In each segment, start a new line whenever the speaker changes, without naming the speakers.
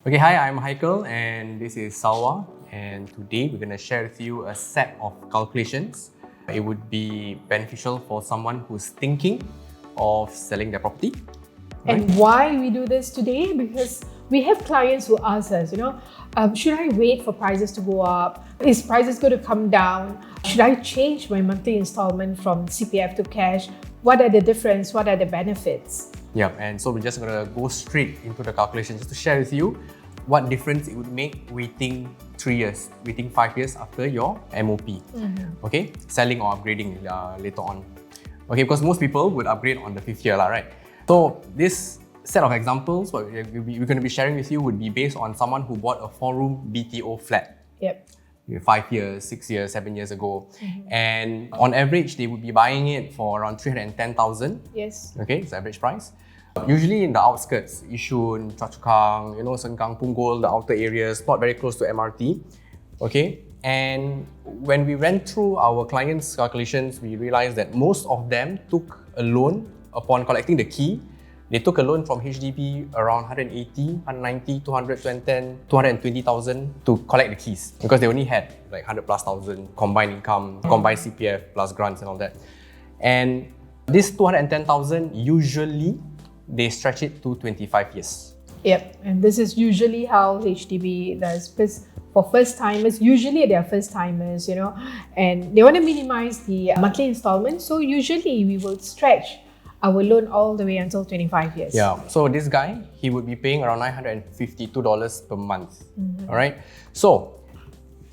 Okay, hi, I'm Heikal and this is Salwa, and today we're going to share with you a set of calculations. It would be beneficial for someone who's thinking of selling their property.
Right? And why we do this today? Because we have clients who ask us, should I wait for prices to go up? Is prices going to come down? Should I change my monthly installment from CPF to cash? What are the difference? What are the benefits?
Yeah, and so we're just going to go straight into the calculation just to share with you what difference it would make waiting 3 years, waiting 5 years after your MOP. Okay, selling or upgrading later on. Okay, because most people would upgrade on the 5th year, right? So this set of examples what we're going to be sharing with you would be based on someone who bought a 4-room BTO flat.
Yep.
5 years, 6 years, 7 years ago. And on average, they would be buying it for around 310,000.
Yes.
Okay, it's the average price. Usually in the outskirts, Yishun, Choa Chu Kang, Sengkang, Punggol, the outer areas, not very close to MRT. Okay, and when we went through our clients' calculations, we realized that most of them took a loan upon collecting the key. They took a loan from HDB around 180, 190, 210, 220,000 to collect the keys because they only had like 100 plus thousand combined income, combined CPF plus grants and all that. And this 210,000 usually they stretch it to 25 years.
Yep, and this is usually how HDB does. For first timers, usually they are first timers, and they want to minimize the monthly installment. So usually we will stretch our loan all the way until 25 years.
Yeah, so this guy, he would be paying around $952 per month. All right. So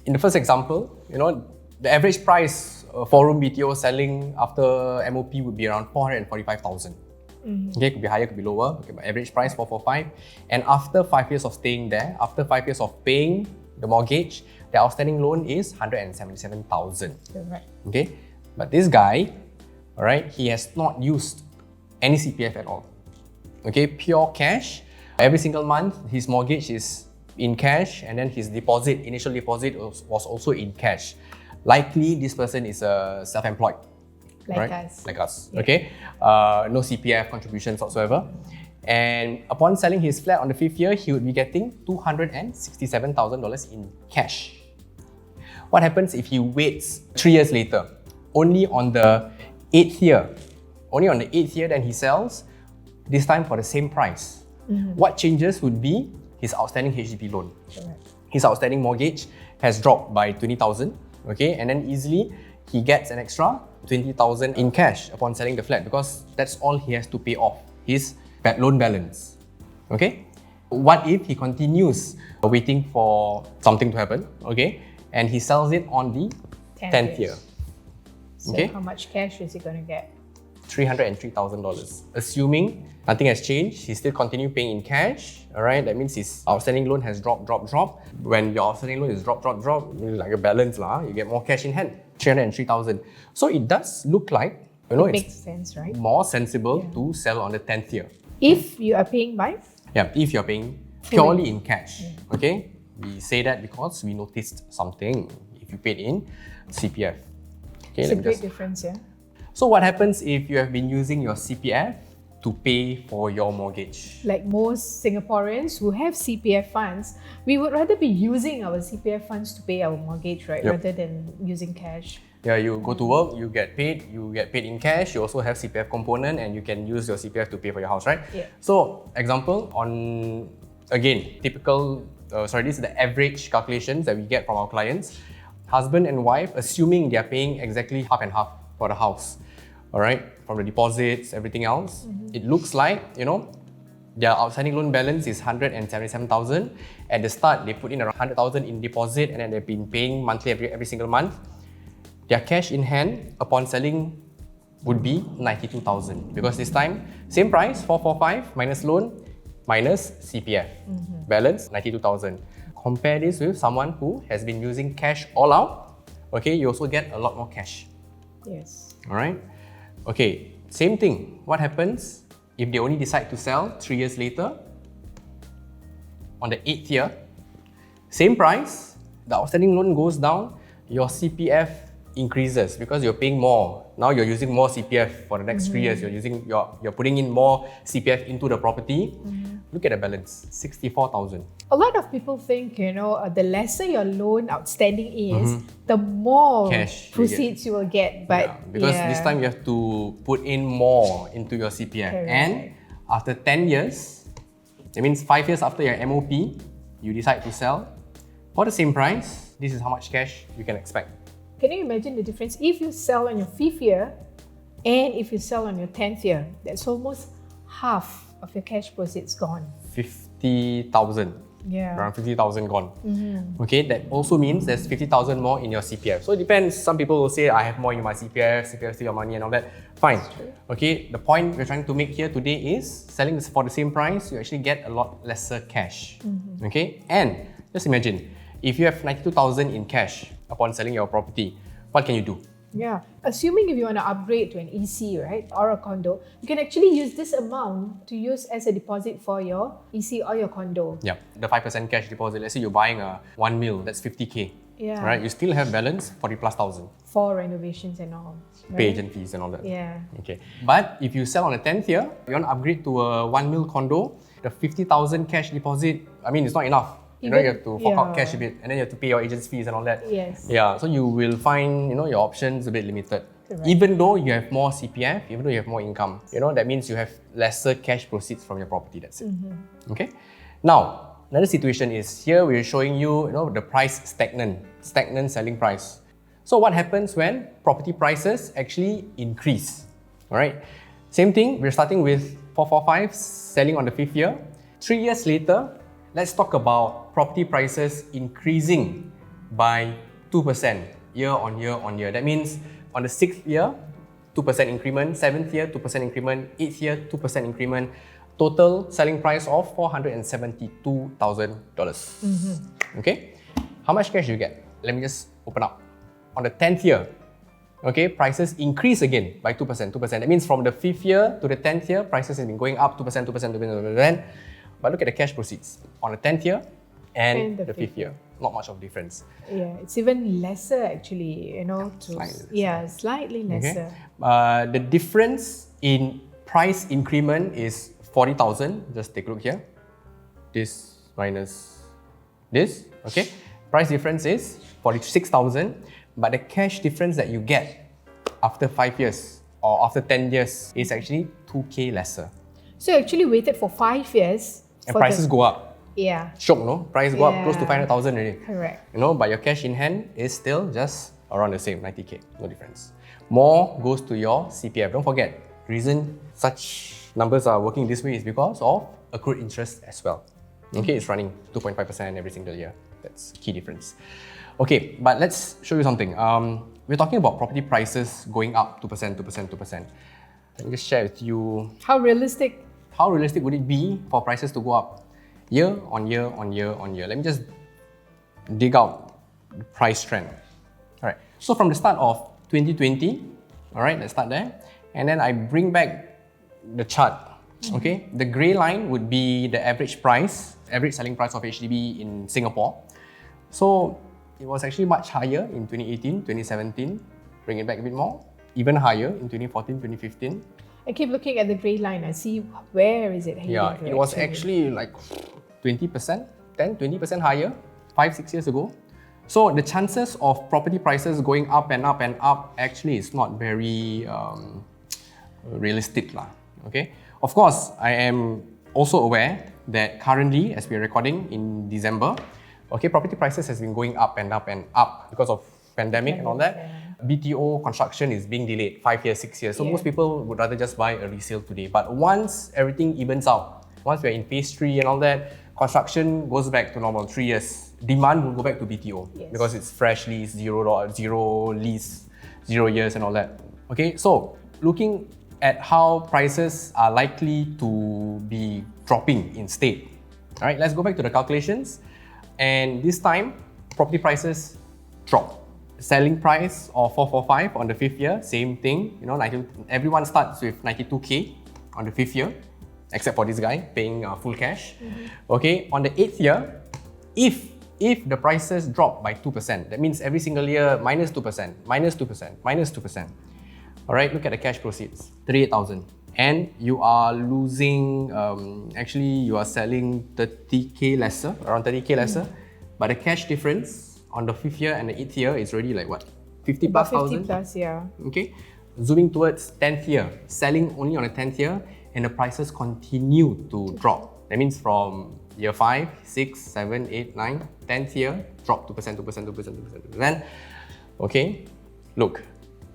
in the first example, the average price for room BTO selling after MOP would be around 445,000. Okay, could be higher, could be lower. Okay, but average price 445. And after 5 years of staying there, after 5 years of paying the mortgage, the outstanding loan is 177,000.
Right.
Okay, but this guy, all right, he has not used any CPF at all. Okay, pure cash. Every single month, his mortgage is in cash, and then his deposit, initial deposit was also in cash. Likely, this person is self-employed.
Like
right?
us.
Like us,
Yeah.
okay? No CPF contributions whatsoever. And upon selling his flat on the 5th year, he would be getting $267,000 in cash. What happens if he waits 3 years later? Only on the 8th year. Only on the 8th year then he sells, this time for the same price. What changes would be his outstanding HDB loan.
Correct.
His outstanding mortgage has dropped by 20,000, okay? And then easily he gets an extra 20,000 in cash upon selling the flat because that's all he has to pay off, his loan balance. Okay? What if he continues waiting for something to happen, okay? And he sells it on the 10th year.
So
okay?
How much cash is he going to get?
$303,000. Assuming nothing has changed, he still continue paying in cash, all right? That means his outstanding loan has dropped. When your outstanding loan is drop, like a balance, you get more cash in hand, 303,000. So it does look like,
It
it's
makes sense, right?
more sensible to sell on the 10th year.
If you are paying by?
Yeah, if you're paying purely in cash, okay? We say that because we noticed something if you paid in CPF. Okay,
It's a great difference, yeah.
So what happens if you have been using your CPF to pay for your mortgage?
Like most Singaporeans who have CPF funds, we would rather be using our CPF funds to pay our mortgage, right?
Yep.
Rather than using cash.
Yeah, you go to work, you get paid in cash, you also have CPF component and you can use your CPF to pay for your house, right?
Yeah.
So, example on, again, this is the average calculations that we get from our clients. Husband and wife, assuming they are paying exactly half and half for the house, all right? From the deposits, everything else, it looks like, their outstanding loan balance is 177,000. At the start, they put in around 100,000 in deposit and then they've been paying monthly every single month. Their cash in hand upon selling would be 92,000 because this time, same price, 445 minus loan minus CPF. Balance, 92,000. Compare this with someone who has been using cash all out. Okay, you also get a lot more cash.
Yes.
All right. Okay, same thing. What happens if they only decide to sell 3 years later? On the 8th year, same price, the outstanding loan goes down, your CPF increases because you're paying more. Now you're using more CPF for the next 3 years. You're putting in more CPF into the property. Look at the balance, 64,000.
A lot of people think, the lesser your loan outstanding is, the more
Cash you
proceeds you will get. But
because this time you have to put in more into your CPF.
Correct.
And after 10 years, that means 5 years after your MOP, you decide to sell for the same price. This is how much cash you can expect.
Can you imagine the difference? If you sell on your 5th year and if you sell on your 10th year, that's almost half of your cash proceeds gone.
50,000.
Yeah.
Around 50,000 gone. Okay, that also means there's 50,000 more in your CPF. So it depends. Some people will say, I have more in my CPF still your money and all that. Fine. Okay, the point we're trying to make here today is selling for the same price, you actually get a lot lesser cash. Okay, and just imagine, if you have 92,000 in cash upon selling your property, what can you do?
Yeah. Assuming if you want to upgrade to an EC, right, or a condo, you can actually use this amount to use as a deposit for your EC or your condo.
Yeah, the 5% cash deposit. Let's say you're buying a 1 mil, that's 50k.
Yeah.
Right, you still have balance 40,000+.
For renovations and all. Right?
Pay agent fees and all that.
Yeah.
Okay. But if you sell on the 10th year, you want to upgrade to a 1 mil condo, the 50,000 cash deposit, I mean, it's not enough. You have to fork out cash a bit, and then you have to pay your agent's fees and all that.
Yes.
Yeah, so you will find, your options a bit limited.
Correct.
Even though you have more CPF, even though you have more income, that means you have lesser cash proceeds from your property, that's it. Okay? Now, another situation is, here we're showing you, the price stagnant selling price. So what happens when property prices actually increase? Alright? Same thing, we're starting with 445, selling on the 5th year. 3 years later, let's talk about property prices increasing by 2% year on year. That means on the 6th year, 2% increment, 7th year, 2% increment, 8th year, 2% increment, total selling price of $472,000. Okay? How much cash do you get? Let me just open up. On the 10th year, okay, prices increase again by 2%. That means from the 5th year to the 10th year, prices have been going up 2%. But look at the cash proceeds on the 10th year and the 5th year. Not much of difference.
Yeah, it's even lesser actually, slightly lesser.
Okay. The difference in price increment is 40,000. Just take a look here. This minus this, okay? Price difference is 46,000, but the cash difference that you get after 5 years or after 10 years is actually 2k lesser.
So you actually waited for 5 years.
And prices go up.
Yeah.
Shock, no? Price go up close to 500,000 already.
Correct.
But your cash in hand is still just around the same, 90k, no difference. More goes to your CPF. Don't forget, reason such numbers are working this way is because of accrued interest as well. Okay, it's running 2.5% every single year. That's key difference. Okay, but let's show you something. We're talking about property prices going up 2%. Let me just share with you.
How realistic
would it be for prices to go up year on year? Let me just dig out the price trend. All right. So from the start of 2020, all right, let's start there. And then I bring back the chart. Okay. The gray line would be the average selling price of HDB in Singapore. So it was actually much higher in 2018, 2017. Bring it back a bit more. Even higher in 2014, 2015.
I keep looking at the grey line. I see where is it heading.
Yeah, it was actually like 20%, 20% higher 5-6 years ago. So the chances of property prices going up and up actually is not very realistic lah. Okay. Of course, I am also aware that currently, as we are recording in December, okay, property prices has been going up and up because of pandemic and all that.
Yeah.
BTO construction is being delayed 5 years, 6 years. So most people would rather just buy a resale today. But once everything evens out, once we're in phase 3 and all that, construction goes back to normal, 3 years. Demand will go back to BTO because it's fresh lease, zero lease, 0 years and all that. Okay, so looking at how prices are likely to be dropping instead. All right, let's go back to the calculations. And this time, property prices drop. Selling price of 445 on the 5th year, same thing. Everyone starts with 92k on the 5th year, except for this guy paying full cash. Okay, on the 8th year, if the prices drop by 2%, that means every single year minus 2%. All right, look at the cash proceeds, 38,000. and you are losing, actually you are selling 30k lesser, around 30k lesser, but the cash difference on the 5th year and the 8th year is already like what? 50 plus
About 50
thousand?
plus, yeah.
Okay. Zooming towards 10th year, selling only on the 10th year, and the prices continue to drop. That means from year 5, 6, 7, 8, 9, 10th year, drop 2%, 2%, 2%, 2%, 2%. Okay, look,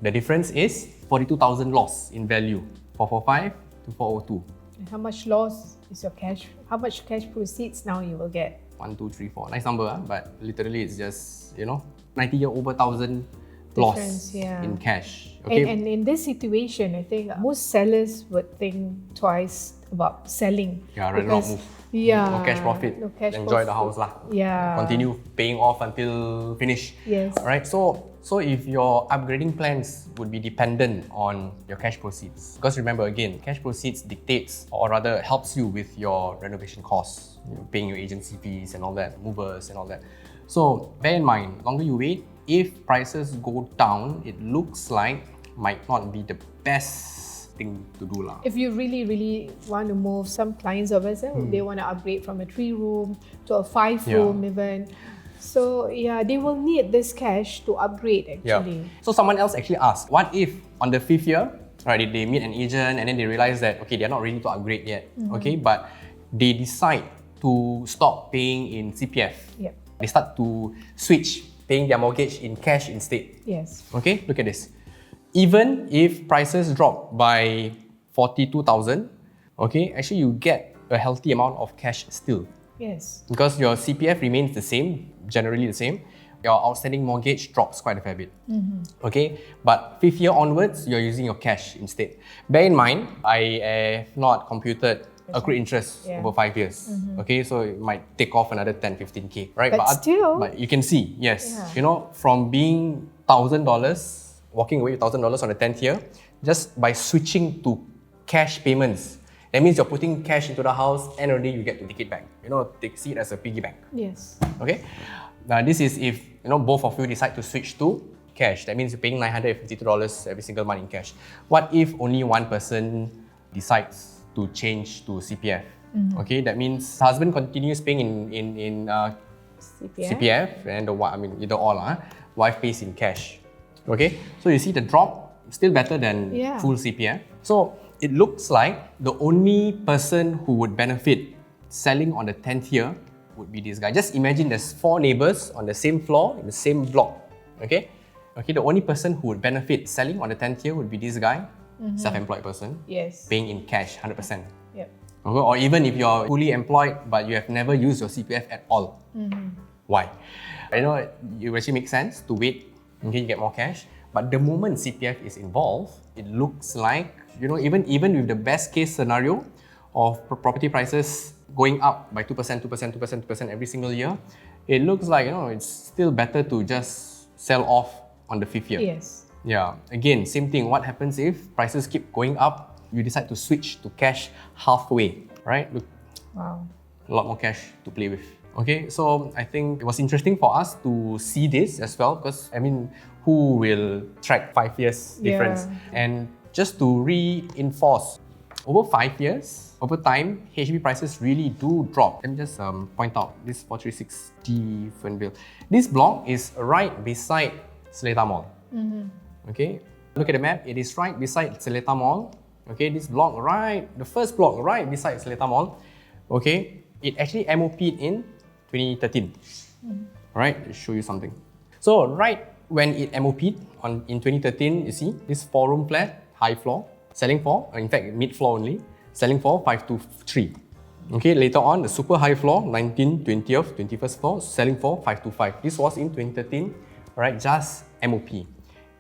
the difference is 42,000 loss in value, 445 to 402.
And how much loss is your cash? How much cash proceeds now you will get?
1, 2, 3, 4. Nice number, but literally it's just, 90 year over 1,000 loss
Difference, yeah.
in cash. Okay.
And in this situation, I think most sellers would think twice about selling.
Yeah, rather not move.
Yeah,
no cash profit.
no cash
Enjoy the
profit.
house lah.
Yeah.
Continue paying off until finish.
Yes.
Alright. So if your upgrading plans would be dependent on your cash proceeds, because remember again, cash proceeds dictates or rather helps you with your renovation costs, paying your agency fees and all that, movers and all that. So bear in mind, longer you wait, if prices go down, it looks like might not be the best thing to do lah.
If you really want to move, some clients of us, they want to upgrade from a 3-room to a 5-room even. So yeah, they will need this cash to upgrade actually.
Yeah. So someone else actually asked, what if on the 5th year, right, they meet an agent and then they realize that, okay, they're not ready to upgrade yet, okay, but they decide to stop paying in CPF.
Yep.
They start to switch, paying their mortgage in cash instead.
Yes.
Okay, look at this. Even if prices drop by 42,000, okay, actually you get a healthy amount of cash still.
Yes.
Because your CPF remains the same, generally the same. Your outstanding mortgage drops quite a fair bit. Okay, but 5th year onwards, you're using your cash instead. Bear in mind, I have not computed accrued interest over 5 years. Okay, so it might take off another 10, 15k, right?
But still,
but you can see, yes,
Yeah.
from being $1,000, walking away with $1,000 on the 10th year, just by switching to cash payments. That means you're putting cash into the house and only you get to take it back. See it as a piggy bank.
yes.
Okay? Now this is if both of you decide to switch to cash. That means you're paying $952 every single month in cash. What if only one person decides to change to CPF? Okay, that means husband continues paying in CPF and either all, wife pays in cash. Okay, so you see the drop still better than full CPF. So it looks like the only person who would benefit selling on the 10th year would be this guy. Just imagine there's 4 neighbors on the same floor in the same block. Okay, the only person who would benefit selling on the 10th year would be this guy, self-employed person,
Yes.
paying in cash 100%.
Yep.
Okay? Or even if you're fully employed but you have never used your CPF at all. Why? It actually makes sense to wait, you get more cash. But the moment CPF is involved, it looks like, even with the best case scenario of property prices going up by 2%, 2%, 2%, 2% every single year, it looks like, it's still better to just sell off on the 5th year.
Yes.
Yeah. Again, same thing. What happens if prices keep going up? You decide to switch to cash halfway, right? Look,
Wow.
a lot more cash to play with. Okay, so I think it was interesting for us to see this as well because, who will track 5 years difference? And just to reinforce, over 5 years, over time, HDB prices really do drop. Let me just point out this 4360 Fernville. This block is right beside Seletar Mall. Okay, look at the map. It is right beside Seletar Mall. Okay, this block the first block right beside Seletar Mall. Okay, it actually MOP'd in 2013. Alright, I'll show you something. So right when it MOP'd in 2013, you see this 4-room flat, high floor, selling for, in fact mid-floor only, selling for 523. Okay, later on the super high floor, 19th, 20th, 21st floor, selling for 525. This was in 2013, alright, just MOP.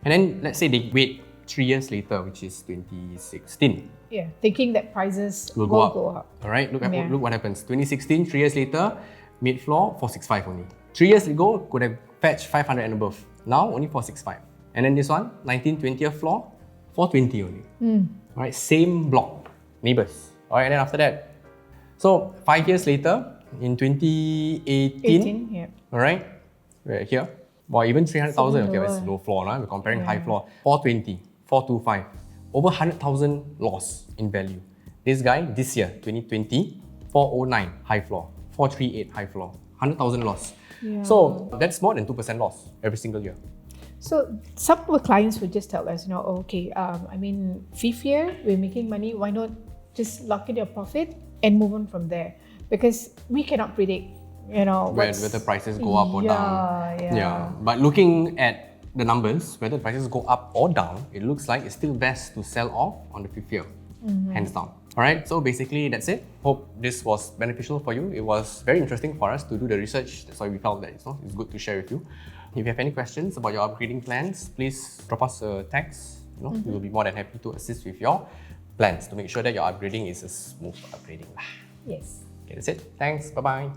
And then let's say they wait 3 years later, which is 2016.
Yeah, thinking that prices
will
go
go
up.
Alright, look what happens. 2016, 3 years later, mid-floor, 465 only. 3 years ago, could have fetched 500 and above. Now, only 465. And then this one, 19th, 20th floor, 420 only. Alright, same block, neighbors. Alright, and then after that, so 5 years later, in 2018, alright, right here, well, even 300,000, okay, that's low floor, we're comparing high floor, 420, 425. over 100,000 loss in value. This guy, this year, 2020, 409 high floor, 438 high floor, 100,000 loss.
Yeah.
So that's more than 2% loss every single year.
So some of our clients would just tell us, okay, fifth year, we're making money. Why not just lock in your profit and move on from there? Because we cannot predict,
Whether prices go up or down.
Yeah.
But looking at the numbers, whether prices go up or down, it looks like it's still best to sell off on the fifth year, hands down. Alright, so basically that's it. Hope this was beneficial for you. It was very interesting for us to do the research. That's why we felt that it's good to share with you. If you have any questions about your upgrading plans, please drop us a text. We will be more than happy to assist with your plans to make sure that your upgrading is a smooth upgrading.
Yes.
Okay, that's it. Thanks. Bye-bye.